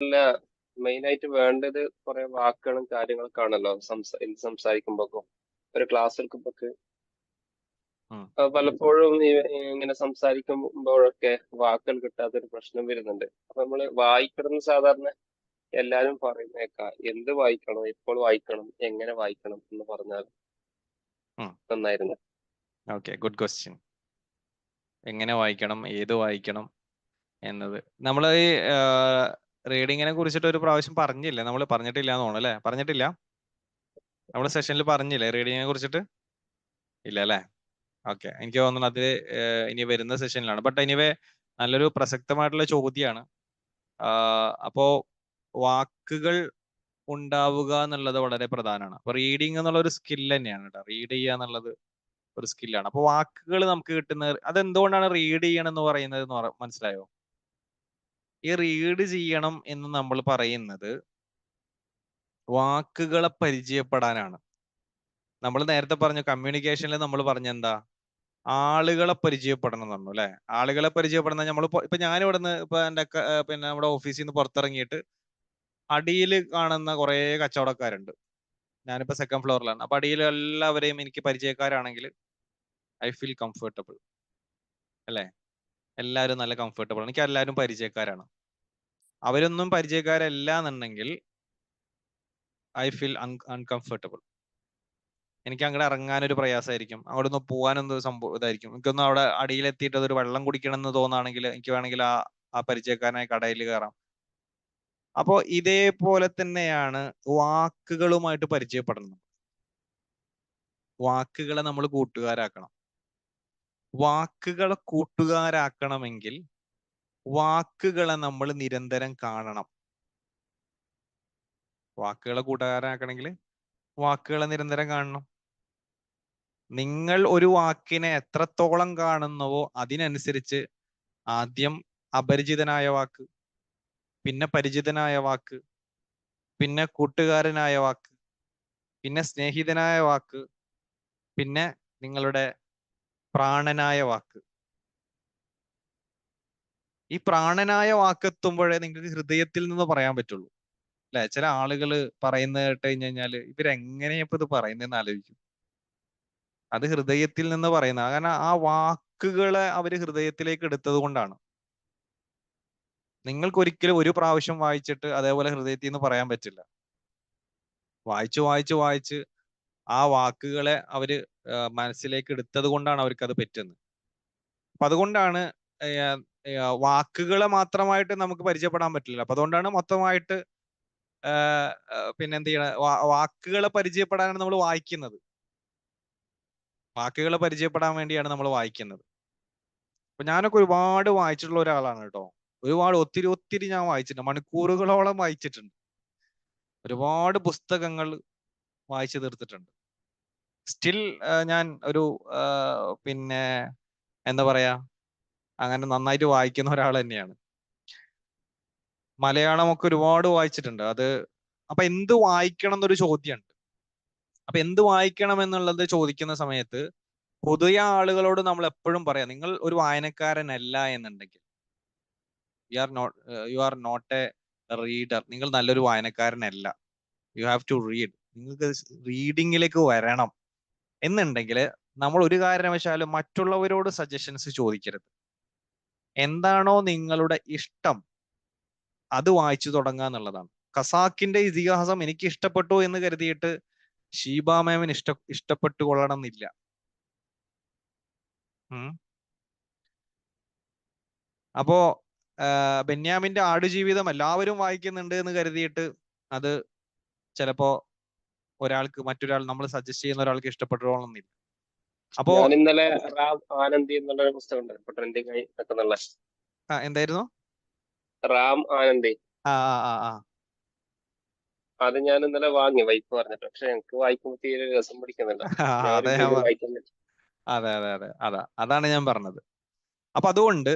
അല്ല, മെയിനായിട്ട് വേണ്ടത് കുറെ വാക്കുകളും കാര്യങ്ങളൊക്കെ ആണല്ലോ സംസാരിക്കുമ്പോഴൊക്കെ ഒരു ക്ലാസ് എടുക്കുമ്പോഴൊക്കെ ഉം. പലപ്പോഴും ഇങ്ങനെ സംസാരിക്കുമ്പോഴൊക്കെ വാക്കുകൾ കിട്ടാത്തൊരു പ്രശ്നം വരുന്നുണ്ട്. അപ്പൊ നമ്മള് വായിക്കണം സാധാരണ എല്ലാരും പറയുന്നേക്കാം എന്ത് വായിക്കണം, എപ്പോൾ വായിക്കണം, എങ്ങനെ വായിക്കണം എന്ന് പറഞ്ഞാൽ ഉം. നന്നായിരുന്നു. Okay, good question. എങ്ങനെ വായിക്കണം, ഏത് വായിക്കണം എന്നത് നമ്മൾ ഈ റീഡിങ്ങിനെ കുറിച്ചിട്ട് ഒരു പ്രാവശ്യം പറഞ്ഞില്ലേ? നമ്മൾ പറഞ്ഞിട്ടില്ല എന്ന് തോന്നുന്നു അല്ലേ? പറഞ്ഞിട്ടില്ല? നമ്മുടെ സെഷനിൽ പറഞ്ഞില്ലേ റീഡിങ്ങിനെ കുറിച്ചിട്ട്? ഇല്ല അല്ലേ? ഓക്കെ, എനിക്ക് തോന്നുന്നു അത് ഇനി വരുന്ന സെഷനിലാണ്. ബട്ട് എനിവേ നല്ലൊരു പ്രസക്തമായിട്ടുള്ള ചോദ്യമാണ്. അപ്പോ വാക്കുകൾ ഉണ്ടാവുക എന്നുള്ളത് വളരെ പ്രധാനമാണ്. അപ്പൊ റീഡിങ് എന്നുള്ള ഒരു സ്കിൽ തന്നെയാണ് കേട്ടോ. റീഡ് ചെയ്യുക എന്നുള്ളത് ഒരു സ്കില്ലാണ്. അപ്പൊ വാക്കുകൾ നമുക്ക് കിട്ടുന്ന അതെന്തുകൊണ്ടാണ് റീഡ് ചെയ്യണം എന്ന് പറയുന്നത് മനസ്സിലായോ? ഈ റീഡ് ചെയ്യണം എന്ന് നമ്മൾ പറയുന്നത് വാക്കുകളെ പരിചയപ്പെടാനാണ്. നമ്മൾ നേരത്തെ പറഞ്ഞു കമ്മ്യൂണിക്കേഷനിൽ നമ്മൾ പറഞ്ഞ എന്താ, ആളുകളെ പരിചയപ്പെടണം എന്ന് പറഞ്ഞു അല്ലെ? ആളുകളെ പരിചയപ്പെടുന്ന നമ്മൾ ഇപ്പൊ ഞാൻ ഇവിടുന്ന് ഇപ്പൊ എന്റെ പിന്നെ നമ്മുടെ ഓഫീസിൽ നിന്ന് പുറത്തിറങ്ങിയിട്ട് അടിയിൽ കാണുന്ന കുറെ കച്ചവടക്കാരുണ്ട്. ഞാനിപ്പോ സെക്കൻഡ് ഫ്ലോറിലാണ്. അപ്പൊ അടിയിൽ എല്ലാവരെയും എനിക്ക് പരിചയക്കാരാണെങ്കിൽ ഐ ഫീൽ കംഫർട്ടബിൾ അല്ലെ? എല്ലാവരും നല്ല കംഫർട്ടബിൾ. എനിക്ക് എല്ലാവരും പരിചയക്കാരാണ്. അവരൊന്നും പരിചയക്കാരല്ല എന്നുണ്ടെങ്കിൽ ഐ ഫീൽ അൺകംഫർട്ടബിൾ. എനിക്ക് അങ്ങോട്ട് ഇറങ്ങാൻ ഒരു പ്രയാസമായിരിക്കും, അവിടെ നിന്ന് പോകാനൊന്നും സംഭവം ഇതായിരിക്കും. എനിക്കൊന്നും അവിടെ അടിയിലെത്തിയിട്ട് അതൊരു വെള്ളം കുടിക്കണം എന്ന് തോന്നുകയാണെങ്കിൽ എനിക്ക് വേണമെങ്കിൽ ആ പരിചയക്കാരനായ കടയിൽ കയറാം. അപ്പോ ഇതേപോലെ തന്നെയാണ് വാക്കുകളുമായിട്ട് പരിചയപ്പെടണം. വാക്കുകളെ നമ്മൾ കൂട്ടുകാരാക്കണം. വാക്കുകളെ കൂട്ടുകാരാക്കണമെങ്കിൽ വാക്കുകളെ നമ്മൾ നിരന്തരം കാണണം. വാക്കുകളെ കൂട്ടുകാരാക്കണമെങ്കിൽ വാക്കുകളെ നിരന്തരം കാണണം. നിങ്ങൾ ഒരു വാക്കിനെ എത്രത്തോളം കാണുന്നുവോ അതിനനുസരിച്ച് ആദ്യം അപരിചിതനായ വാക്ക്, പിന്നെ പരിചിതനായ വാക്ക്, പിന്നെ കൂട്ടുകാരനായ വാക്ക്, പിന്നെ സ്നേഹിതനായ വാക്ക്, പിന്നെ നിങ്ങളുടെ പ്രാണനായ വാക്ക്. ഈ പ്രാണനായ വാക്കെത്തുമ്പോഴേ നിങ്ങൾക്ക് ഹൃദയത്തിൽ നിന്ന് പറയാൻ പറ്റുള്ളൂ അല്ലെ? ചില ആളുകൾ പറയുന്നത് കേട്ട് കഴിഞ്ഞാല് ഇവരെങ്ങനെയാ ഇപ്പൊ ഇത് പറയുന്നതെന്ന് ആലോചിക്കും. അത് ഹൃദയത്തിൽ നിന്ന് പറയുന്ന, കാരണം ആ വാക്കുകളെ അവര് ഹൃദയത്തിലേക്ക് എടുത്തത് കൊണ്ടാണ്. നിങ്ങൾക്ക് ഒരിക്കലും ഒരു പ്രാവശ്യം വായിച്ചിട്ട് അതേപോലെ ഹൃദയത്തിൽ നിന്ന് പറയാൻ പറ്റില്ല. വായിച്ച് വായിച്ച് വായിച്ച് ആ വാക്കുകളെ അവര് മനസ്സിലേക്ക് എടുത്തത് കൊണ്ടാണ് അവർക്ക് അത് പറ്റുന്നത്. അപ്പൊ അതുകൊണ്ടാണ് വാക്കുകളെ മാത്രമായിട്ട് നമുക്ക് പരിചയപ്പെടാൻ പറ്റില്ല. അപ്പൊ അതുകൊണ്ടാണ് മൊത്തമായിട്ട് പിന്നെ എന്ത് ചെയ്യണ, വാക്കുകളെ പരിചയപ്പെടാനാണ് നമ്മൾ വായിക്കുന്നത്. വാക്കുകളെ പരിചയപ്പെടാൻ വേണ്ടിയാണ് നമ്മൾ വായിക്കുന്നത്. അപ്പൊ ഞാനൊക്കെ ഒരുപാട് വായിച്ചിട്ടുള്ള ഒരാളാണ് കേട്ടോ. ഒരുപാട് ഒത്തിരി ഒത്തിരി ഞാൻ വായിച്ചിട്ടുണ്ട്, മണിക്കൂറുകളോളം വായിച്ചിട്ടുണ്ട്. ഒരുപാട് പുസ്തകങ്ങൾ വായിച്ചു തീർത്തിട്ടുണ്ട്. സ്റ്റിൽ ഞാൻ ഒരു പിന്നെ എന്താ പറയാ, അങ്ങനെ നന്നായിട്ട് വായിക്കുന്ന ഒരാൾ തന്നെയാണ്. മലയാളമൊക്കെ ഒരുപാട് വായിച്ചിട്ടുണ്ട്. അപ്പൊ എന്ത് വായിക്കണം എന്നൊരു ചോദ്യമുണ്ട്. അപ്പൊ എന്ത് വായിക്കണം എന്നുള്ളത് ചോദിക്കുന്ന സമയത്ത് പൊതുവെ ആളുകളോട് നമ്മൾ എപ്പോഴും പറയാം, നിങ്ങൾ ഒരു വായനക്കാരനല്ല എന്നുണ്ടെങ്കിൽ you are not a reader. നിങ്ങൾ നല്ലൊരു വായനക്കാരനല്ല. You have to read. നിങ്ങൾക്ക് റീഡിങ്ങിലേക്ക് വരണം എന്നുണ്ടെങ്കിൽ നമ്മൾ ഒരു കാരണവശാലും മറ്റുള്ളവരോട് സജഷൻസ് ചോദിക്കരുത്. എന്താണോ നിങ്ങളുടെ ഇഷ്ടം അത് വായിച്ചു തുടങ്ങുക എന്നുള്ളതാണ്. ഖസാക്കിന്റെ ഇതിഹാസം എനിക്ക് ഇഷ്ടപ്പെട്ടു എന്ന് കരുതിയിട്ട് ഷീബ മാമിന് ഇഷ്ടപ്പെട്ടു കൊള്ളണം എന്നില്ല. അപ്പോ ബെന്യാമിന്റെ ആടുജീവിതം എല്ലാവരും വായിക്കുന്നുണ്ട് എന്ന് കരുതിയിട്ട് അത് ചിലപ്പോ മറ്റൊരാൾ നമ്മൾ സജസ്റ്റ് ചെയ്യുന്ന ഒരാൾക്ക് ഇഷ്ടപ്പെട്ടോളണമെന്നില്ല. അപ്പോ ഞാൻ ഇന്നലെ റാം ആനന്ദി എന്നുള്ള ഒരു പുസ്തകം ഉണ്ട് ഇപ്പൊ ട്രെൻഡിങ് ആയി നിൽക്കുന്നുള്ള. എന്തായിരുന്നു? റാം ആനന്ദി. ആ ആ ആ ആ അത് ഞാൻ ഇന്നലെ വാങ്ങി വൈഫ് പറഞ്ഞിട്ട്, പക്ഷെ എനിക്ക് വായിക്കുമ്പോൾ തീരെ രസം പിടിക്കുന്നില്ല. ഞാൻ ഒരു അതെ പേരും വായിക്കുന്നില്ല. അതെ അതെ അതെ അതാണ് ഞാൻ പറഞ്ഞത്. അപ്പൊ അതുകൊണ്ട്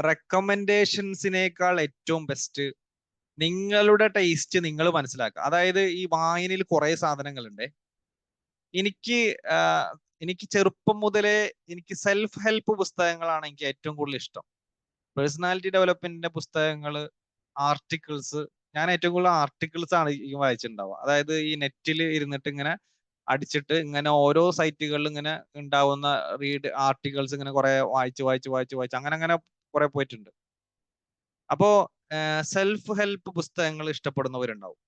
റെക്കമെൻഡേഷൻസിനേക്കാൾ ഏറ്റവും ബെസ്റ്റ് നിങ്ങളുടെ ടേസ്റ്റ് നിങ്ങൾ മനസ്സിലാക്കുക. അതായത് ഈ വായനയിൽ കുറെ സാധനങ്ങളുണ്ട്. എനിക്ക് എനിക്ക് ചെറുപ്പം മുതലേ എനിക്ക് സെൽഫ് ഹെൽപ്പ് പുസ്തകങ്ങളാണ് എനിക്ക് ഏറ്റവും കൂടുതൽ ഇഷ്ടം. പേഴ്സണാലിറ്റി ഡെവലപ്മെന്റിന്റെ പുസ്തകങ്ങൾ ആർട്ടിക്കിൾസ്. ഞാൻ ഏറ്റവും കൂടുതൽ ആർട്ടിക്കിൾസ് ആണ് ഈ വായിച്ചിട്ടുണ്ടാവുക. അതായത് ഈ നെറ്റിൽ ഇരുന്നിട്ട് ഇങ്ങനെ അടിച്ചിട്ട് ഇങ്ങനെ ഓരോ സൈറ്റുകളിൽ ഇങ്ങനെ ഉണ്ടാവുന്ന ആർട്ടിക്കിൾസ് ഇങ്ങനെ കുറെ വായിച്ച് അങ്ങനെ അങ്ങനെ കുറെ പോയിട്ടുണ്ട്. അപ്പോ സെൽഫ് ഹെൽപ്പ് പുസ്തകങ്ങൾ ഇഷ്ടപ്പെടുന്നവരുണ്ടാവും.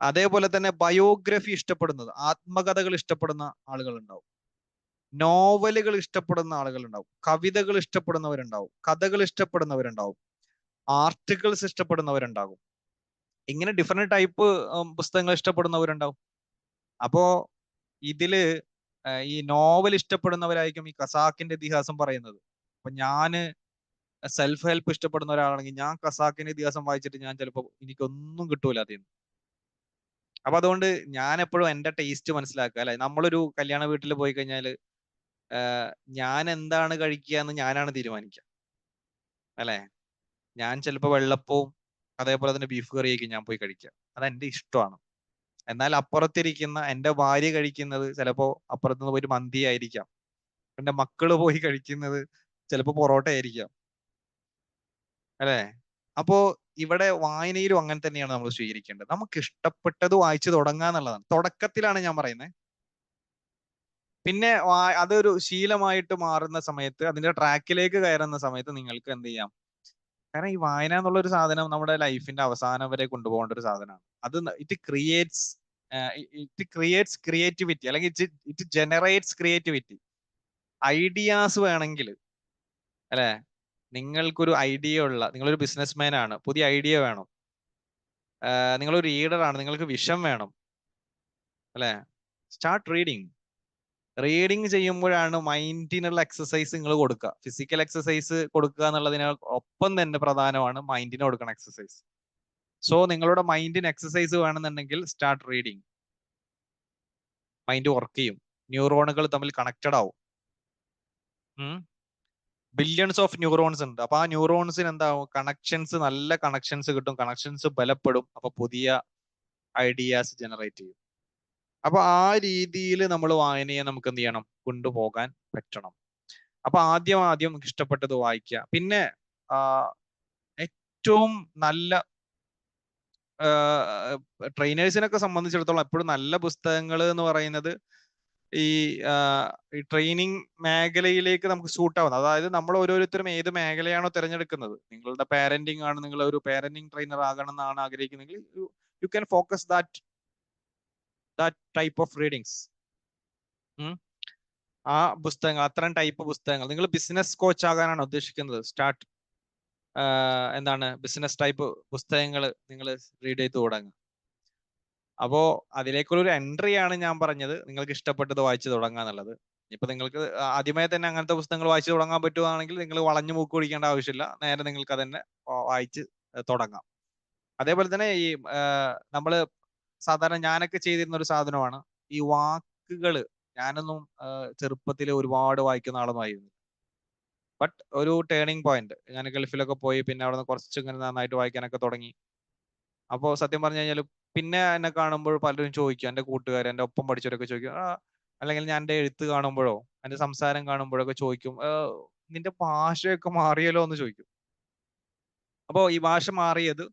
അതേപോലെ തന്നെ ബയോഗ്രഫി ഇഷ്ടപ്പെടുന്നത്, ആത്മകഥകൾ ഇഷ്ടപ്പെടുന്ന ആളുകളുണ്ടാവും. നോവലുകൾ ഇഷ്ടപ്പെടുന്ന ആളുകളുണ്ടാവും. കവിതകൾ ഇഷ്ടപ്പെടുന്നവരുണ്ടാവും. കഥകൾ ഇഷ്ടപ്പെടുന്നവരുണ്ടാവും. ആർട്ടിക്കിൾസ് ഇഷ്ടപ്പെടുന്നവരുണ്ടാകും. ഇങ്ങനെ ഡിഫറെന്റ് ടൈപ്പ് പുസ്തകങ്ങൾ ഇഷ്ടപ്പെടുന്നവരുണ്ടാവും. അപ്പോ ഇതില് ഈ നോവൽ ഇഷ്ടപ്പെടുന്നവരായിരിക്കും ഈ ഖസാക്കിന്റെ ഇതിഹാസം പറയുന്നത്. അപ്പൊ ഞാന് സെൽഫ് ഹെൽപ്പ് ഇഷ്ടപ്പെടുന്ന ഒരാളാണെങ്കിൽ ഞാൻ ഖസാക്കിന്റെ ഇതിഹാസം വായിച്ചിട്ട് ഞാൻ ചിലപ്പോൾ എനിക്കൊന്നും കിട്ടൂല അതിൽ നിന്ന്. അപ്പൊ അതുകൊണ്ട് ഞാൻ എപ്പോഴും എന്റെ ടേസ്റ്റ് മനസ്സിലാക്കുക അല്ലെ. നമ്മളൊരു കല്യാണ വീട്ടിൽ പോയി കഴിഞ്ഞാല് ഞാൻ എന്താണ് കഴിക്കുക എന്ന് ഞാനാണ് തീരുമാനിക്കുക അല്ലെ. ഞാൻ ചിലപ്പോൾ വെള്ളപ്പവും അതേപോലെ തന്നെ ബീഫ് കറിയായിരിക്കും ഞാൻ പോയി കഴിക്കുക. അത് എന്റെ ഇഷ്ടമാണ്. എന്നാൽ അപ്പുറത്തിരിക്കുന്ന എന്റെ ഭാര്യ കഴിക്കുന്നത് ചിലപ്പോ അപ്പുറത്തുനിന്ന് പോയിട്ട് മന്തി ആയിരിക്കാം. എന്റെ മക്കള് പോയി കഴിക്കുന്നത് ചിലപ്പോ പൊറോട്ട ആയിരിക്കാം അല്ലെ. അപ്പോ ഇവിടെ വായനയിലും അങ്ങനെ തന്നെയാണ് നമ്മൾ സ്വീകരിക്കേണ്ടത്. നമുക്ക് ഇഷ്ടപ്പെട്ടത് വായിച്ചു തുടങ്ങുക എന്നുള്ളതാണ്. തുടക്കത്തിലാണ് ഞാൻ പറയുന്നത്. പിന്നെ അതൊരു ശീലമായിട്ട് മാറുന്ന സമയത്ത്, അതിന്റെ ട്രാക്കിലേക്ക് കയറുന്ന സമയത്ത് നിങ്ങൾക്ക് എന്ത് ചെയ്യാം? കാരണം ഈ വായന എന്നുള്ള ഒരു സാധനം നമ്മുടെ ലൈഫിന്റെ അവസാനം വരെ കൊണ്ടുപോകേണ്ട ഒരു സാധനമാണ്. അത് ഇറ്റ് ക്രിയേറ്റ്സ് ക്രിയേറ്റിവിറ്റി, അല്ലെങ്കിൽ ഇറ്റ് ജനറേറ്റ്സ് ക്രിയേറ്റിവിറ്റി. ഐഡിയാസ് വേണമെങ്കിൽ അല്ലെ, നിങ്ങളൊരു ബിസിനസ്മാൻ ആണ്, പുതിയ ഐഡിയ വേണം. നിങ്ങളൊരു റീഡർ ആണ്, നിങ്ങൾക്ക് വിഷൻ വേണം അല്ലെ. Start reading. റീഡിങ് ചെയ്യുമ്പോഴാണ് മൈൻഡിനുള്ള എക്സസൈസ് നിങ്ങൾ കൊടുക്കുക. ഫിസിക്കൽ എക്സസൈസ് കൊടുക്കുക എന്നുള്ളതിന് ഒപ്പം തന്നെ പ്രധാനമാണ് മൈൻഡിന് കൊടുക്കുന്ന എക്സസൈസ്. സോ നിങ്ങളുടെ മൈൻഡിന് എക്സസൈസ് വേണമെന്നുണ്ടെങ്കിൽ സ്റ്റാർട്ട് റീഡിങ്. മൈൻഡ് വർക്ക് ചെയ്യും, ന്യൂറോണുകൾ തമ്മിൽ കണക്റ്റഡ് ആവും. ബില്യൺസ് ഓഫ് ന്യൂറോൺസ് ഉണ്ട്. അപ്പൊ ആ ന്യൂറോൺസിന് എന്താവും? നല്ല കണക്ഷൻസ് കിട്ടും, കണക്ഷൻസ് ബലപ്പെടും. അപ്പൊ പുതിയ ഐഡിയാസ് ജനറേറ്റ് ചെയ്യും. അപ്പൊ ആ രീതിയിൽ നമ്മൾ വായനയെ നമുക്ക് എന്ത് ചെയ്യണം? കൊണ്ടുപോകാൻ പറ്റണം. അപ്പൊ ആദ്യം ഇഷ്ടപ്പെട്ടത് വായിക്കുക. പിന്നെ ഏറ്റവും നല്ല ട്രെയിനേഴ്സിനൊക്കെ സംബന്ധിച്ചിടത്തോളം എപ്പോഴും നല്ല പുസ്തകങ്ങൾ എന്ന് പറയുന്നത് ഈ ട്രെയിനിങ് മേഖലയിലേക്ക് നമുക്ക് സൂട്ട് ആവുന്നത്. അതായത് നമ്മൾ ഓരോരുത്തരും ഏത് മേഖലയാണോ തിരഞ്ഞെടുക്കുന്നത്, നിങ്ങളുടെ പാരന്റിങ് ആണ്, നിങ്ങൾ ഒരു പാരന്റിങ് ട്രെയിനർ ആകണം എന്നാണ് ആഗ്രഹിക്കുന്നതെങ്കിൽ you can focus that type of readings. ആ പുസ്തകങ്ങൾ, അത്തരം ടൈപ്പ് പുസ്തകങ്ങൾ. നിങ്ങൾ ബിസിനസ് കോച്ച് ആകാനാണ് ഉദ്ദേശിക്കുന്നത്, സ്റ്റാർട്ട് ബിസിനസ് ടൈപ്പ് പുസ്തകങ്ങൾ നിങ്ങൾ റീഡ് ചെയ്ത് തുടങ്ങുക. അപ്പോ അതിലേക്കുള്ള ഒരു എൻട്രി ആണ് ഞാൻ പറഞ്ഞത്, നിങ്ങൾക്ക് ഇഷ്ടപ്പെട്ടത് വായിച്ചു തുടങ്ങുക എന്നുള്ളത്. ഇപ്പൊ നിങ്ങൾക്ക് ആദ്യമേ തന്നെ അങ്ങനത്തെ പുസ്തകങ്ങൾ വായിച്ചു തുടങ്ങാൻ പറ്റുവാണെങ്കിൽ നിങ്ങൾ വളഞ്ഞു മൂക്ക് പിടിക്കേണ്ട ആവശ്യമില്ല, നേരെ നിങ്ങൾക്ക് അതന്നെ വായിച്ച് തുടങ്ങാം. അതേപോലെ തന്നെ ഈ നമ്മള് സാധാരണ ഞാനൊക്കെ ചെയ്തിരുന്ന ഒരു സാധനമാണ് ഈ വാക്കുകള്. ഞാനൊന്നും ചെറുപ്പത്തിൽ ഒരുപാട് വായിക്കുന്ന ആളൊന്നുമായിരുന്നു. ബട്ട് ഒരു ടേണിംഗ് പോയിന്റ്, ഞാൻ ഗൾഫിലൊക്കെ പോയി പിന്നെ അവിടെ നിന്ന് കുറച്ച് ഇങ്ങനെ നന്നായിട്ട് വായിക്കാനൊക്കെ തുടങ്ങി. അപ്പോ സത്യം പറഞ്ഞു കഴിഞ്ഞാൽ പിന്നെ എന്നെ കാണുമ്പോൾ പലരും ചോദിക്കും, എന്റെ കൂട്ടുകാർ, എന്റെ ഒപ്പം പഠിച്ചവരൊക്കെ ചോദിക്കും, അല്ലെങ്കിൽ ഞാൻ എന്റെ എഴുത്ത് കാണുമ്പോഴോ എന്റെ സംസാരം കാണുമ്പോഴൊക്കെ ചോദിക്കും, നിന്റെ ഭാഷയൊക്കെ മാറിയല്ലോ എന്ന് ചോദിക്കും. അപ്പോ ഈ ഭാഷ മാറിയത്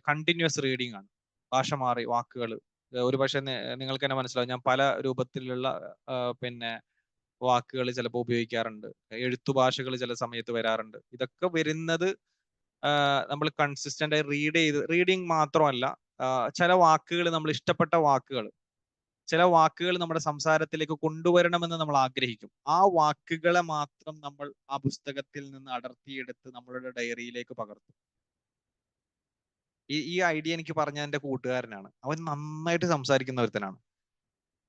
കണ്ടിന്യൂസ് റീഡിംഗ് ആണ്. ഭാഷ മാറി, വാക്കുകൾ ഒരു പക്ഷെ നിങ്ങൾക്ക് തന്നെ മനസ്സിലാവും, ഞാൻ പല രൂപത്തിലുള്ള പിന്നെ വാക്കുകൾ ചിലപ്പോൾ ഉപയോഗിക്കാറുണ്ട്. എഴുത്തു ഭാഷകൾ ചില സമയത്ത് വരാറുണ്ട്. ഇതൊക്കെ വരുന്നത് നമ്മൾ കൺസിസ്റ്റന്റ് ആയി റീഡിങ് മാത്രമല്ല, ചില വാക്കുകൾ, നമ്മൾ ഇഷ്ടപ്പെട്ട വാക്കുകൾ, ചില വാക്കുകൾ നമ്മുടെ സംസാരത്തിലേക്ക് കൊണ്ടുവരണമെന്ന് നമ്മൾ ആഗ്രഹിക്കും. ആ വാക്കുകളെ മാത്രം നമ്മൾ ആ പുസ്തകത്തിൽ നിന്ന് അടർത്തിയെടുത്ത് നമ്മളുടെ ഡയറിയിലേക്ക് പകർത്തും. ഈ ഐഡിയ എനിക്ക് പറഞ്ഞ എന്റെ കൂട്ടുകാരനാണ്. അവൻ നന്നായിട്ട് സംസാരിക്കുന്ന ഒരുത്തനാണ്,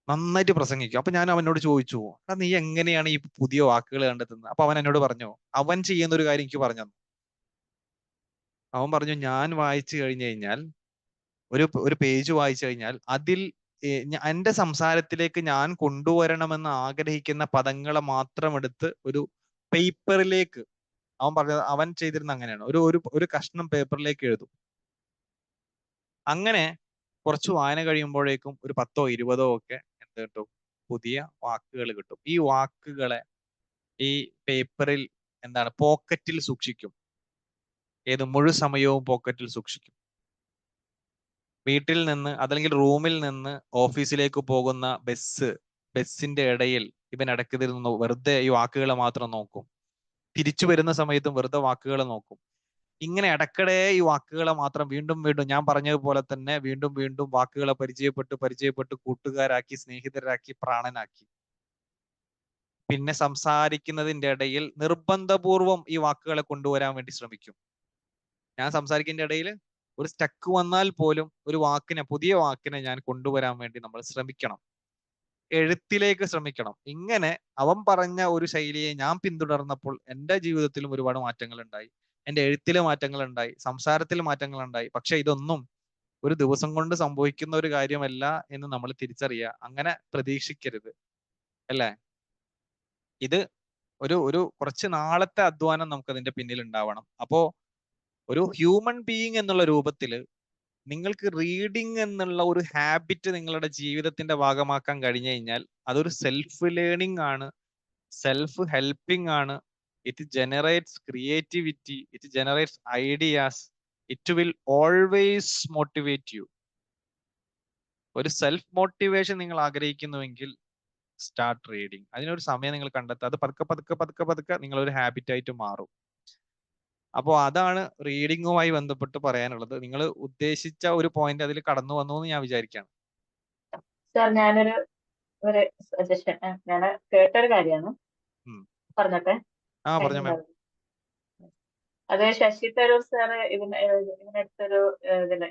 നന്നായിട്ട് പ്രസംഗിക്കും. അപ്പൊ ഞാൻ അവനോട് ചോദിച്ചു, നീ എങ്ങനെയാണ് ഈ പുതിയ വാക്കുകൾ കണ്ടെത്തുന്നത്? അപ്പൊ അവൻ എന്നോട് പറഞ്ഞു, അവൻ ചെയ്യുന്ന ഒരു കാര്യം എനിക്ക് പറഞ്ഞു തന്നു. അവൻ പറഞ്ഞു, ഞാൻ വായിച്ചു കഴിഞ്ഞു കഴിഞ്ഞാൽ, ഒരു പേജ് വായിച്ചു കഴിഞ്ഞാൽ അതിൽ എന്റെ സംസാരത്തിലേക്ക് ഞാൻ കൊണ്ടുവരണമെന്ന് ആഗ്രഹിക്കുന്ന പദങ്ങളെ മാത്രം എടുത്ത് ഒരു പേപ്പറിലേക്ക്, അവൻ ചെയ്തിരുന്ന അങ്ങനെയാണ്, ഒരു കഷ്ണം പേപ്പറിലേക്ക് എഴുതും. അങ്ങനെ കുറച്ച് വായന കഴിയുമ്പോഴേക്കും ഒരു 10ഓ 20ഓ ഒക്കെ എന്ത് കിട്ടും? പുതിയ വാക്കുകൾ കിട്ടും. ഈ വാക്കുകളെ ഈ പേപ്പറിൽ പോക്കറ്റിൽ സൂക്ഷിക്കും. മുഴു സമയവും പോക്കറ്റിൽ സൂക്ഷിക്കും. വീട്ടിൽ നിന്ന് അതല്ലെങ്കിൽ റൂമിൽ നിന്ന് ഓഫീസിലേക്ക് പോകുന്ന ബസ്സിന്റെ ഇടയിൽ ഇവൻ ഇടയ്ക്കിരുന്ന് വെറുതെ ഈ വാക്കുകളെ മാത്രം നോക്കും. തിരിച്ചു വരുന്ന സമയത്തും വെറുതെ വാക്കുകളെ നോക്കും. ഇങ്ങനെ ഇടയ്ക്കിടെ ഈ വാക്കുകളെ മാത്രം വീണ്ടും വീണ്ടും, ഞാൻ പറഞ്ഞതുപോലെ തന്നെ വീണ്ടും വീണ്ടും വാക്കുകളെ പരിചയപ്പെട്ട് കൂട്ടുകാരാക്കി, സ്നേഹിതരാക്കി, പ്രാണനാക്കി. പിന്നെ സംസാരിക്കുന്നതിന്റെ ഇടയിൽ നിർബന്ധപൂർവം ഈ വാക്കുകളെ കൊണ്ടുവരാൻ വേണ്ടി ശ്രമിക്കും. ഞാൻ സംസാരിക്കുന്നതിന്റെ ഇടയിൽ ഒരു സ്റ്റക്ക് വന്നാൽ പോലും ഒരു പുതിയ വാക്കിനെ ഞാൻ കൊണ്ടുവരാൻ വേണ്ടി നമ്മൾ ശ്രമിക്കണം. എഴുത്തിലേക്ക് ശ്രമിക്കണം. ഇങ്ങനെ അവൻ പറഞ്ഞ ഒരു ശൈലിയെ ഞാൻ പിന്തുടർന്നപ്പോൾ എൻ്റെ ജീവിതത്തിലും ഒരുപാട് മാറ്റങ്ങൾ ഉണ്ടായി. എൻ്റെ എഴുത്തിലെ മാറ്റങ്ങൾ ഉണ്ടായി, സംസാരത്തിൽ മാറ്റങ്ങൾ ഉണ്ടായി. പക്ഷെ ഇതൊന്നും ഒരു ദിവസം കൊണ്ട് സംഭവിക്കുന്ന ഒരു കാര്യമല്ല എന്ന് നമ്മൾ തിരിച്ചറിയുക. അങ്ങനെ പ്രതീക്ഷിക്കരുത്, അല്ലേ? ഇത് ഒരു കുറച്ച് നാളത്തെ അധ്വാനം നമുക്ക് അതിന്റെ പിന്നിൽ ഉണ്ടാവണം. അപ്പോ ഒരു ഹ്യൂമൻ ബീയിങ് എന്നുള്ള രൂപത്തില് നിങ്ങൾക്ക് റീഡിങ് എന്നുള്ള ഒരു ഹാബിറ്റ് നിങ്ങളുടെ ജീവിതത്തിന്റെ ഭാഗമാക്കാൻ കഴിഞ്ഞു കഴിഞ്ഞാൽ അതൊരു സെൽഫ് ലേണിംഗ് ആണ്, സെൽഫ് ഹെൽപ്പിംഗ് ആണ്. It generates creativity, it generates ideas, it will always motivate U. ഒരു സെൽഫ് മോട്ടിവേഷൻ നിങ്ങൾ ആഗ്രഹിക്കുന്നുവെങ്കിൽ സ്റ്റാർട്ട് റീഡിങ്. അതിനൊരു സമയം നിങ്ങൾ കണ്ടെത്തുക. അത് പതുക്കെ നിങ്ങളൊരു ഹാബിറ്റ് ആയിട്ട് മാറും. അപ്പോൾ അതാണ് റീഡിങ്ങുമായി ബന്ധപ്പെട്ട് പറയാനുള്ളത്. നിങ്ങൾ ഉദ്ദേശിച്ച ഒരു പോയിന്റ് അതിൽ കടന്നു വന്നു എന്ന് ഞാൻ വിചാരിക്കുകയാണ്. സാർ ഞാനൊരു സജഷൻ, ഞാൻ കേട്ടൊരു കാര്യമാണ്, പറഞ്ഞോട്ടെ. പറഞ്ഞോ മാം. അത് ശശി തരൂർ സാറ് ഇതിനടുത്തൊരു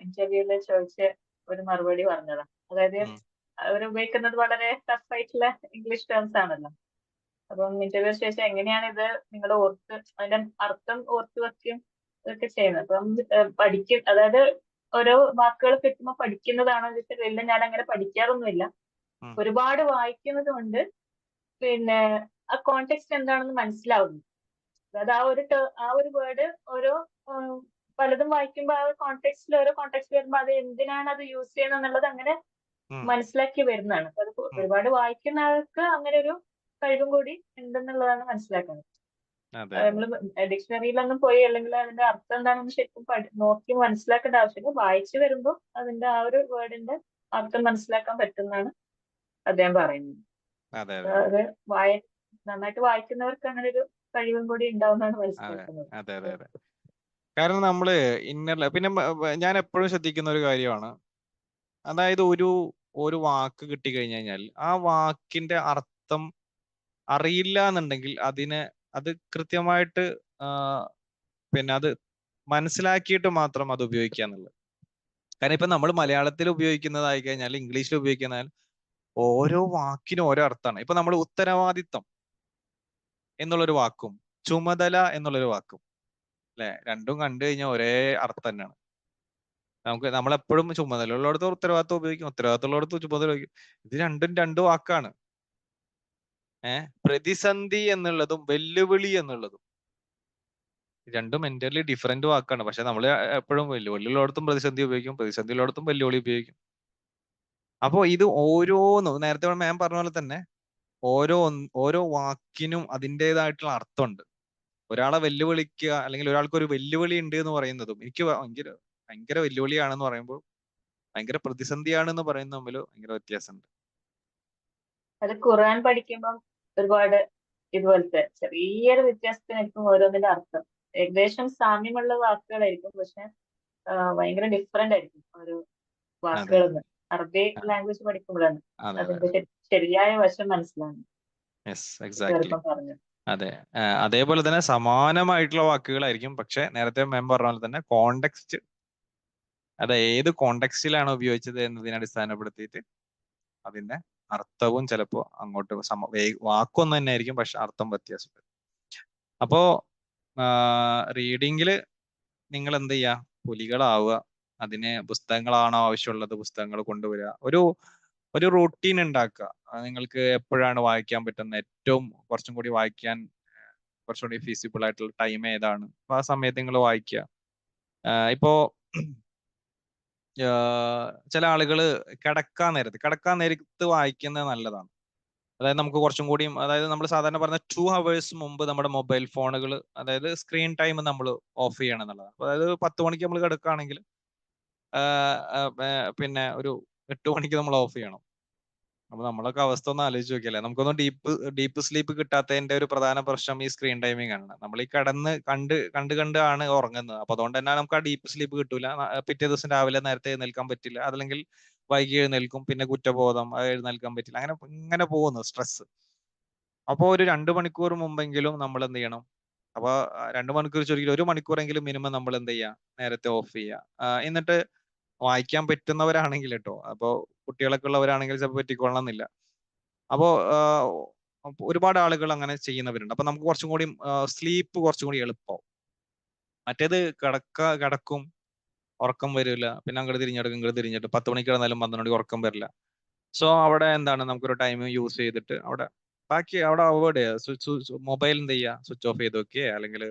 ഇന്റർവ്യൂല് ചോദിച്ച ഒരു മറുപടി പറഞ്ഞതാണ്. അതായത് അവർ ഉപയോഗിക്കുന്നത് വളരെ ടഫ് ആയിട്ടുള്ള ഇംഗ്ലീഷ് ടേംസ് ആണല്ലോ. അപ്പം ഇന്റർവ്യൂ ശേഷം എങ്ങനെയാണ് ഇത് നിങ്ങൾ അതിന്റെ അർത്ഥം ഓർത്തു വെക്കുകയും ഇതൊക്കെ ചെയ്യുന്നത്. അപ്പം പഠിക്കും, അതായത് ഓരോ വാക്കുകൾ കിട്ടുമ്പോൾ പഠിക്കുന്നതാണോ ചോദിച്ചാൽ ഇല്ല, ഞാൻ അങ്ങനെ പഠിക്കാറൊന്നുമില്ല. ഒരുപാട് വായിക്കുന്നത് കൊണ്ട് പിന്നെ ആ കോണ്ടെക്സ്റ്റ് എന്താണെന്ന് മനസ്സിലാവുന്നു. അതായത് ആ ഒരു വേർഡ് ഓരോ പലതും വായിക്കുമ്പോൾ ആ കോണ്ടെക്സ്റ്റിൽ ഓരോ കോണ്ടെക്സ്റ്റ് വരുമ്പോൾ അത് എന്തിനാണ് അത് യൂസ് ചെയ്യുന്നത് എന്നുള്ളത് അങ്ങനെ മനസ്സിലാക്കി വരുന്നതാണ്. അപ്പൊ അത് ഒരുപാട് വായിക്കുന്ന ആൾക്ക് അങ്ങനെ ഒരു കഴിവും കൂടി ഉണ്ടെന്നുള്ളതാണ് മനസ്സിലാക്കുന്നത്. നമ്മള് ഡിക്ഷണറിയിലൊന്നും പോയി അല്ലെങ്കിൽ അതിന്റെ അർത്ഥം എന്താണെന്ന് ശരിക്കും നോക്കി മനസ്സിലാക്കേണ്ട ആവശ്യമില്ല. വായിച്ചു വരുമ്പോൾ അതിന്റെ ആ ഒരു വേർഡിന്റെ അർത്ഥം മനസ്സിലാക്കാൻ പറ്റുന്നതാണ് അദ്ദേഹം പറയുന്നത്. അത് നന്നായിട്ട് വായിക്കുന്നവർക്ക് അങ്ങനെ ഒരു കഴിവും കൂടി ഉണ്ടാവുന്നതാണ് മനസ്സിലാക്കുന്നത്. അതെ. കാരണം നമ്മള് പിന്നെ ഞാൻ എപ്പോഴും ശ്രദ്ധിക്കുന്ന ഒരു കാര്യമാണ്, അതായത് ഒരു വാക്ക് കിട്ടിക്കഴിഞ്ഞു കഴിഞ്ഞാൽ ആ വാക്കിന്റെ അർത്ഥം അറിയില്ല എന്നുണ്ടെങ്കിൽ അത് കൃത്യമായിട്ട് പിന്നെ അത് മനസ്സിലാക്കിയിട്ട് മാത്രം അത് ഉപയോഗിക്കുക എന്നുള്ളത്. കാരണം ഇപ്പൊ നമ്മൾ മലയാളത്തിൽ ഉപയോഗിക്കുന്നതായി കഴിഞ്ഞാൽ ഇംഗ്ലീഷിൽ ഉപയോഗിക്കുന്നതിൽ ഓരോ വാക്കിനും ഓരോ അർത്ഥമാണ്. ഇപ്പൊ നമ്മൾ ഉത്തരവാദിത്തം എന്നുള്ളൊരു വാക്കും ചുമതല എന്നുള്ളൊരു വാക്കും, അല്ലെ, രണ്ടും കണ്ടു കഴിഞ്ഞാൽ ഒരേ അർത്ഥം തന്നെയാണ്. നമ്മളെപ്പോഴും ചുമതല ഉള്ളിടത്ത് ഉത്തരവാദിത്വം ഉപയോഗിക്കും, ഉത്തരവാദിത്തം ഉള്ളിടത്ത് ചുമതല ഉപയോഗിക്കും. ഇത് രണ്ടു വാക്കാണ്. പ്രതിസന്ധി എന്നുള്ളതും വെല്ലുവിളി എന്നുള്ളതും രണ്ടും എൻറ്റയർലി ഡിഫറെന്റ് വാക്കാണ്. പക്ഷെ നമ്മൾ എപ്പോഴും വെല്ലുവിളി ഉള്ളിടത്തും പ്രതിസന്ധി ഉപയോഗിക്കും, പ്രതിസന്ധി ഉള്ളിടത്തും വെല്ലുവിളി ഉപയോഗിക്കും. അപ്പോൾ ഇത് ഓരോന്നും നേരത്തെ മാം പറഞ്ഞ പോലെ തന്നെ ഓരോ വാക്കിനും അതിൻ്റെതായിട്ടുള്ള അർത്ഥമുണ്ട്. ഒരാളെ വെല്ലുവിളിക്കുക അല്ലെങ്കിൽ ഒരാൾക്ക് ഒരു വെല്ലുവിളി ഉണ്ട് എന്ന് പറയുന്നതും എനിക്ക് ഭയങ്കര വെല്ലുവിളിയാണെന്ന് പറയുമ്പോൾ ഭയങ്കര പ്രതിസന്ധിയാണെന്ന് പറയുന്നത് തമ്മിൽ ഭയങ്കര വ്യത്യാസമുണ്ട്. അത് ഖുർആൻ പഠിക്കുമ്പോൾ ഒരുപാട് ഇതുപോലത്തെ ചെറിയൊരു വ്യത്യാസത്തിനായിരിക്കും ഓരോന്നിന്റെ അർത്ഥം. ഏകദേശം സാമ്യമുള്ള വാക്കുകളായിരിക്കും, പക്ഷെ ഭയങ്കര ഡിഫറെന്റ് ആയിരിക്കും ഓരോ വാക്കുകളെന്ന്. അറബി ലാംഗ്വേജ് പഠിക്കുമ്പോഴാണ് അതിന്റെ ശരിയായ വശം മനസ്സിലാവുന്നത് പറഞ്ഞു. അതെ, അതേപോലെ തന്നെ സമാനമായിട്ടുള്ള വാക്കുകളായിരിക്കും, പക്ഷെ നേരത്തെ മാം പറഞ്ഞ പോലെ തന്നെ കോണ്ടെക്സ്റ്റ്, അത് ഏത് കോണ്ടെക്സ്റ്റിലാണ് ഉപയോഗിച്ചത് എന്നതിനെ അടിസ്ഥാനപ്പെടുത്തിയിട്ട് അതിന്റെ അർത്ഥവും ചിലപ്പോൾ അങ്ങോട്ട് വാക്കൊന്നും തന്നെ ആയിരിക്കും, പക്ഷെ അർത്ഥം വ്യത്യാസം വരും. അപ്പോ റീഡിങ്ങില് നിങ്ങൾ എന്ത് ചെയ്യുക, പുലികളാവുക. അതിന് പുസ്തകങ്ങളാണോ ആവശ്യമുള്ളത്, പുസ്തകങ്ങൾ കൊണ്ടുവരിക. ഒരു റൂട്ടീൻ ഉണ്ടാക്കുക. നിങ്ങൾക്ക് എപ്പോഴാണ് വായിക്കാൻ പറ്റുന്നത്, ഏറ്റവും കുറച്ചും കൂടി വായിക്കാൻ കുറച്ചുകൂടി ഫീസിബിൾ ആയിട്ടുള്ള ടൈം ഏതാണ്, അപ്പൊ ആ സമയത്ത് നിങ്ങൾ വായിക്കുക. ഇപ്പോ ചില ആളുകൾ കിടക്കാൻ നേരത്ത് വായിക്കുന്നത് നല്ലതാണ്. അതായത് നമുക്ക് കുറച്ചും കൂടിയും, അതായത് നമ്മൾ സാധാരണ പറഞ്ഞ 2 hours മുമ്പ് നമ്മുടെ മൊബൈൽ ഫോണുകൾ, അതായത് സ്ക്രീൻ ടൈം നമ്മൾ ഓഫ് ചെയ്യണം എന്നുള്ളതാണ്. അതായത് 10 മണിക്ക് നമ്മൾ കിടക്കുകയാണെങ്കിൽ പിന്നെ ഒരു 8 മണിക്ക് നമ്മൾ ഓഫ് ചെയ്യണം. അപ്പൊ നമ്മളൊക്കെ അവസ്ഥ ഒന്ന് ആലോചിച്ച് നോക്കിയല്ലേ. നമുക്കൊന്നും ഡീപ്പ് സ്ലീപ്പ് കിട്ടാത്തതിന്റെ ഒരു പ്രധാന പ്രശ്നം ഈ സ്ക്രീൻ ടൈമിംഗ് ആണ്. നമ്മൾ ഈ കടന്ന് കണ്ട് ആണ് ഉറങ്ങുന്നത്. അപ്പൊ അതുകൊണ്ട് തന്നെ നമുക്ക് ആ ഡീപ്പ് സ്ലീപ്പ് കിട്ടൂല. പിറ്റേ ദിവസം രാവിലെ നേരത്തെ എഴുന്നേൽക്കാൻ പറ്റില്ല, അതല്ലെങ്കിൽ വൈകി എഴുന്നേൽക്കും, പിന്നെ കുറ്റബോധം, അത് എഴുന്നേൽക്കാൻ പറ്റില്ല, അങ്ങനെ ഇങ്ങനെ പോകുന്നു സ്ട്രെസ്. അപ്പോൾ ഒരു 2 മണിക്കൂർ മുമ്പെങ്കിലും നമ്മൾ എന്ത് ചെയ്യണം? അപ്പൊ 2 മണിക്കൂർ ചുരുക്കി 1 മണിക്കൂറെങ്കിലും മിനിമം നമ്മൾ എന്ത് ചെയ്യുക? നേരത്തെ ഓഫ് ചെയ്യുക. എന്നിട്ട് വായിക്കാൻ പറ്റുന്നവരാണെങ്കിൽ കേട്ടോ, അപ്പോ കുട്ടികളൊക്കെ ഉള്ളവരാണെങ്കിൽ ചിലപ്പോൾ പറ്റിക്കൊള്ളണമെന്നില്ല. അപ്പോ ഒരുപാട് ആളുകൾ അങ്ങനെ ചെയ്യുന്നവരുണ്ട്. അപ്പൊ നമുക്ക് കുറച്ചും കൂടി സ്ലീപ്പ് കുറച്ചും കൂടി എളുപ്പമാവും. മറ്റേത് കിടക്കും, ഉറക്കം വരില്ല, പിന്നെ അങ്ങോട്ട് തിരിഞ്ഞെടുക്കും, ഇങ്ങോട്ട് തിരിഞ്ഞിട്ട് 10 മണിക്ക് കിടന്നാലും 12 മണിക്ക് ഉറക്കം വരില്ല. സോ അവിടെ എന്താണ്, നമുക്കൊരു ടൈം യൂസ് ചെയ്തിട്ട് അവിടെ ബാക്കി അവിടെ അവോയ്ഡ് ചെയ്യുക. മൊബൈൽ എന്ത് ചെയ്യുക? സ്വിച്ച് ഓഫ് ചെയ്ത് വെക്കുകയോ അല്ലെങ്കിൽ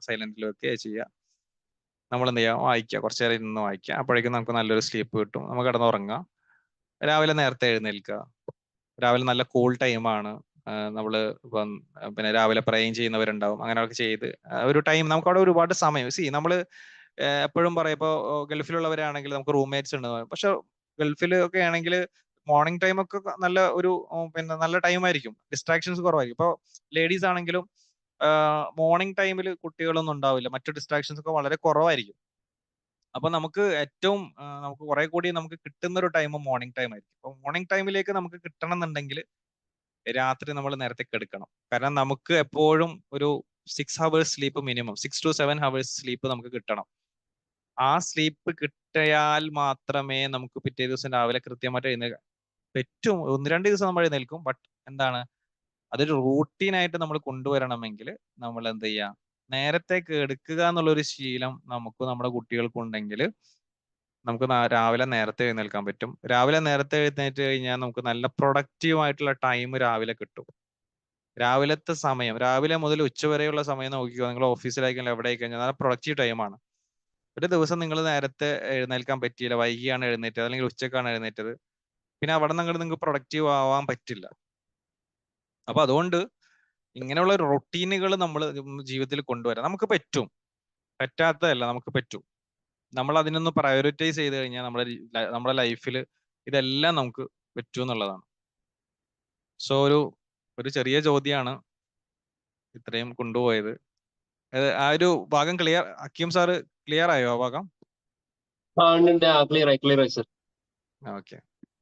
സൈലന്റിൽ വെക്കുകയോ ചെയ്യുക. നമ്മൾ എന്ത് ചെയ്യുക? വായിക്കുക, കുറച്ച് നേരം ഇരുന്ന് വായിക്കുക. അപ്പോഴേക്കും നമുക്ക് നല്ലൊരു സ്ലീപ്പ് കിട്ടും, നമുക്ക് കിടന്ന് ഉറങ്ങാം. രാവിലെ നേരത്തെ എഴുന്നേൽക്കുക. രാവിലെ നല്ല കൂൾ ടൈമാണ്. നമ്മൾ ഇപ്പം പിന്നെ രാവിലെ പ്രേയും ചെയ്യുന്നവരുണ്ടാവും, അങ്ങനെയൊക്കെ ചെയ്ത് ഒരു ടൈം നമുക്ക് അവിടെ ഒരുപാട് സമയം. നമ്മൾ എപ്പോഴും പറയും, ഇപ്പോൾ ഗൾഫിലുള്ളവരാണെങ്കിൽ നമുക്ക് റൂംമേറ്റ്സ് ഉണ്ട്, പക്ഷെ ഗൾഫിൽ ഒക്കെ ആണെങ്കിൽ മോർണിംഗ് ടൈം ഒക്കെ നല്ല ഒരു പിന്നെ നല്ല ടൈം ആയിരിക്കും, ഡിസ്ട്രാക്ഷൻസ് കുറവായിരിക്കും. ഇപ്പോൾ ലേഡീസ് ആണെങ്കിലും മോർണിംഗ് ടൈമിൽ കുട്ടികളൊന്നും ഉണ്ടാവില്ല, മറ്റു ഡിസ്ട്രാക്ഷൻസ് ഒക്കെ വളരെ കുറവായിരിക്കും. അപ്പൊ നമുക്ക് ഏറ്റവും നമുക്ക് കുറെ കൂടി നമുക്ക് കിട്ടുന്ന ഒരു ടൈം മോർണിംഗ് ടൈം ആയിരിക്കും. അപ്പൊ മോർണിംഗ് ടൈമിലേക്ക് നമുക്ക് കിട്ടണം എന്നുണ്ടെങ്കിൽ രാത്രി നമ്മൾ നേരത്തെ കിടക്കണം. കാരണം നമുക്ക് എപ്പോഴും ഒരു 6 hours sleep minimum, 6 to 7 hours sleep നമുക്ക് കിട്ടണം. ആ സ്ലീപ്പ് കിട്ടിയാൽ മാത്രമേ നമുക്ക് പിറ്റേ ദിവസം രാവിലെ കൃത്യമായിട്ട് എഴുന്നേൽക്കാൻ പറ്റും. 1-2 ദിവസം നമ്മൾ എഴുന്നേൽക്കും, ബട്ട് എന്താണ്, അതൊരു റൂട്ടീനായിട്ട് നമ്മൾ കൊണ്ടുവരണമെങ്കിൽ നമ്മൾ എന്ത് ചെയ്യുക? നേരത്തെ എടുക്കുക എന്നുള്ളൊരു ശീലം നമുക്ക് നമ്മുടെ കുട്ടികൾക്കുണ്ടെങ്കിൽ നമുക്ക് രാവിലെ നേരത്തെ എഴുന്നേൽക്കാൻ പറ്റും. രാവിലെ നേരത്തെ എഴുന്നേറ്റ് കഴിഞ്ഞാൽ നമുക്ക് നല്ല പ്രൊഡക്റ്റീവ് ആയിട്ടുള്ള ടൈം രാവിലെ കിട്ടും. രാവിലത്തെ സമയം, രാവിലെ മുതൽ ഉച്ചവരെയുള്ള സമയം നോക്കിക്കോ, നിങ്ങൾ ഓഫീസിലായിരിക്കും എവിടെ ആയിക്കഴിഞ്ഞാൽ നല്ല പ്രൊഡക്റ്റീവ് ടൈമാണ്. ഒരു ദിവസം നിങ്ങൾ നേരത്തെ എഴുന്നേൽക്കാൻ പറ്റിയില്ല, വൈകിയാണ് എഴുന്നേറ്റത് അല്ലെങ്കിൽ ഉച്ചക്കാണ് എഴുന്നേറ്റത്, പിന്നെ അവിടെ നിന്ന് അങ്ങോട്ട് നിങ്ങൾക്ക് പ്രൊഡക്റ്റീവ് ആവാൻ പറ്റില്ല. അപ്പൊ അതുകൊണ്ട് ഇങ്ങനെയുള്ള റൊട്ടീനുകൾ നമ്മൾ ജീവിതത്തിൽ കൊണ്ടുവരാം. നമുക്ക് പറ്റും, പറ്റാത്തതല്ല, നമുക്ക് പറ്റും. നമ്മൾ അതിനൊന്ന് പ്രയോറിറ്റൈസ് ചെയ്ത് കഴിഞ്ഞാൽ നമ്മുടെ ലൈഫിൽ ഇതെല്ലാം നമുക്ക് പറ്റും എന്നുള്ളതാണ്. സോ ഒരു ചെറിയ ചോദ്യമാണ് ഇത്രയും കൊണ്ടുപോയത്. ആ ഒരു ഭാഗം ക്ലിയർ, ഹക്കീം സാറ് ക്ലിയർ ആയോ ആ ഭാഗം? ക്ലിയർ ആയി സർ. ഓക്കെ.